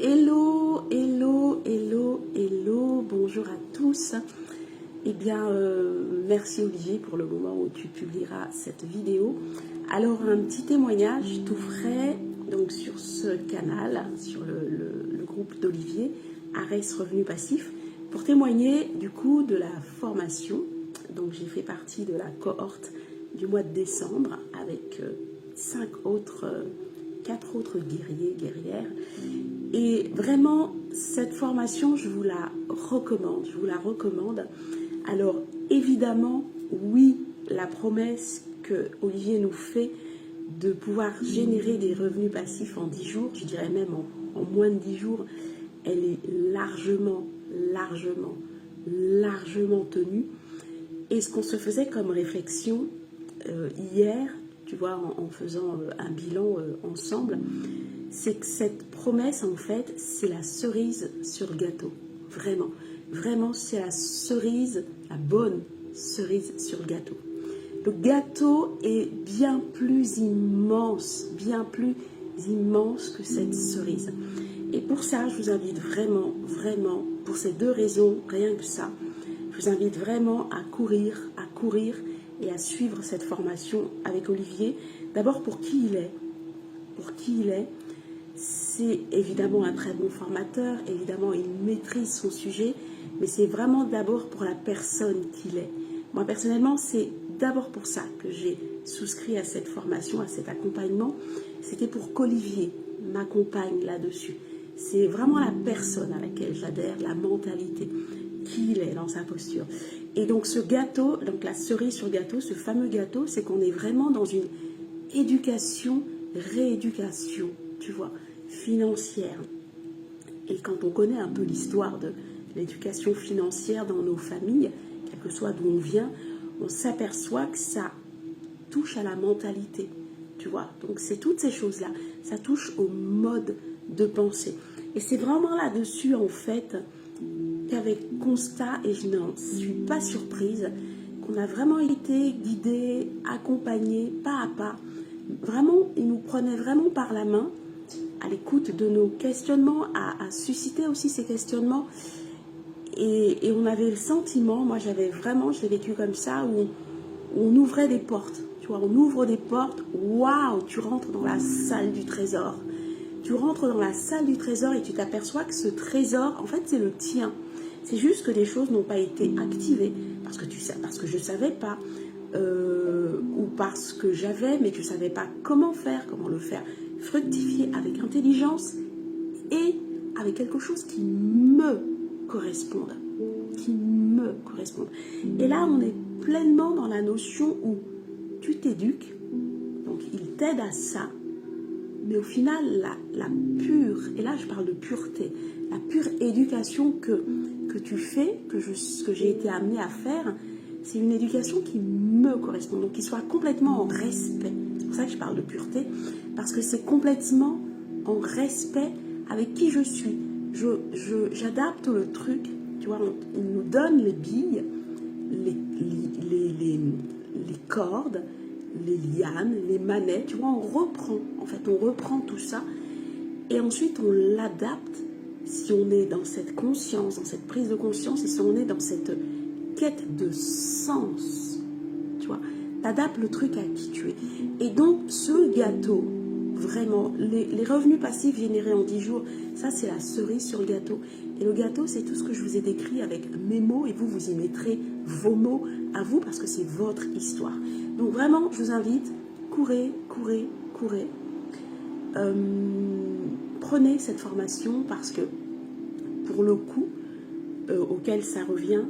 Hello, hello, hello, hello, bonjour à tous. Eh bien, merci Olivier pour le moment où tu publieras cette vidéo. Alors, un petit témoignage tout frais donc, sur ce canal, sur le groupe d'Olivier, Ares Revenu Passif, pour témoigner du coup de la formation. Donc, j'ai fait partie de la cohorte du mois de décembre avec 4 autres guerriers, guerrières. Et vraiment, cette formation, je vous la recommande. Alors, évidemment, oui, la promesse que Olivier nous fait de pouvoir générer des revenus passifs en 10 jours, je dirais même en moins de 10 jours, elle est largement tenue. Et ce qu'on se faisait comme réflexion hier, tu vois, en faisant un bilan ensemble, c'est que cette promesse, en fait, c'est la cerise sur le gâteau. Vraiment. Vraiment, c'est la cerise, la bonne cerise sur le gâteau. Le gâteau est bien plus immense que cette cerise. Et pour ça, je vous invite vraiment, pour ces deux raisons, rien que ça, je vous invite vraiment à courir et à suivre cette formation avec Olivier. D'abord, pour qui il est. C'est évidemment un très bon formateur, évidemment il maîtrise son sujet, mais c'est vraiment d'abord pour la personne qu'il est. Moi personnellement, c'est d'abord pour ça que j'ai souscrit à cette formation, à cet accompagnement. C'était pour qu'Olivier m'accompagne là-dessus. C'est vraiment la personne à laquelle j'adhère, la mentalité, qui il est dans sa posture. Et donc ce gâteau, donc la cerise sur le gâteau, ce fameux gâteau, c'est qu'on est vraiment dans une éducation, rééducation, tu vois, financière. Et quand on connaît un peu l'histoire de l'éducation financière dans nos familles, quel que soit d'où on vient, on s'aperçoit que ça touche à la mentalité, tu vois. Donc c'est toutes ces choses-là, ça touche au mode de pensée. Et c'est vraiment là-dessus, en fait, qu'avec constat, et je n'en suis pas surprise, qu'on a vraiment été guidés, accompagnés, pas à pas. Vraiment, il nous prenait vraiment par la main, à l'écoute de nos questionnements, à susciter aussi ces questionnements. Et on avait le sentiment, moi je l'ai vécu comme ça, où on ouvrait des portes. Tu vois, on ouvre des portes, waouh, tu rentres dans la salle du trésor. Tu rentres dans la salle du trésor et tu t'aperçois que ce trésor, en fait, c'est le tien. C'est juste que des choses n'ont pas été activées parce que je ne savais pas, ou parce que j'avais, mais je ne savais pas comment le faire fructifier avec intelligence et avec quelque chose qui me corresponde. Et là, on est pleinement dans la notion où tu t'éduques, donc il t'aide à ça, mais au final, la pure, et là je parle de pureté, la pure éducation que tu fais, que j'ai été amenée à faire, c'est une éducation qui me correspond, donc qui soit complètement en respect. C'est pour ça que je parle de pureté, parce que c'est complètement en respect avec qui je suis. J'adapte le truc, tu vois, il nous donne les billes, les cordes, les lianes, les manettes, tu vois, on reprend tout ça, et ensuite on l'adapte si on est dans cette conscience, dans cette prise de conscience, et si on est dans cette quête de sens, tu vois, t'adaptes le truc à qui tu es. Et donc ce gâteau, vraiment, les revenus passifs générés en 10 jours, ça c'est la cerise sur le gâteau. Et le gâteau, c'est tout ce que je vous ai décrit avec mes mots, et vous y mettrez vos mots à vous, parce que c'est votre histoire. Donc vraiment, je vous invite, courez. Prenez cette formation, parce que pour le coût auquel ça revient,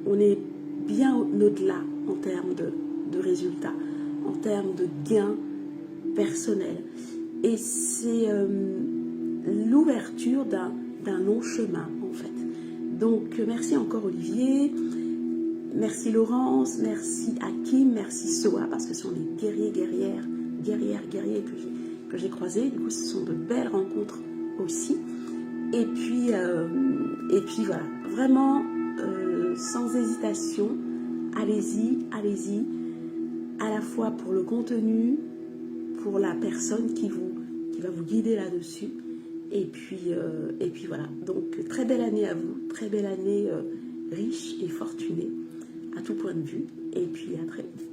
on est bien au-delà en termes de résultats, en termes de gains personnels. Et c'est l'ouverture d'un long chemin, en fait. Donc, merci encore Olivier, merci Laurence, merci Hakim, merci Soa, parce que ce sont des guerriers que j'ai croisés. Du coup, ce sont de belles rencontres aussi. Et puis voilà, vraiment, sans hésitation, allez-y, à la fois pour le contenu, pour la personne qui va vous guider là-dessus, Et puis voilà, donc très belle année à vous, très belle année riche et fortunée à tout point de vue. Et puis à très vite.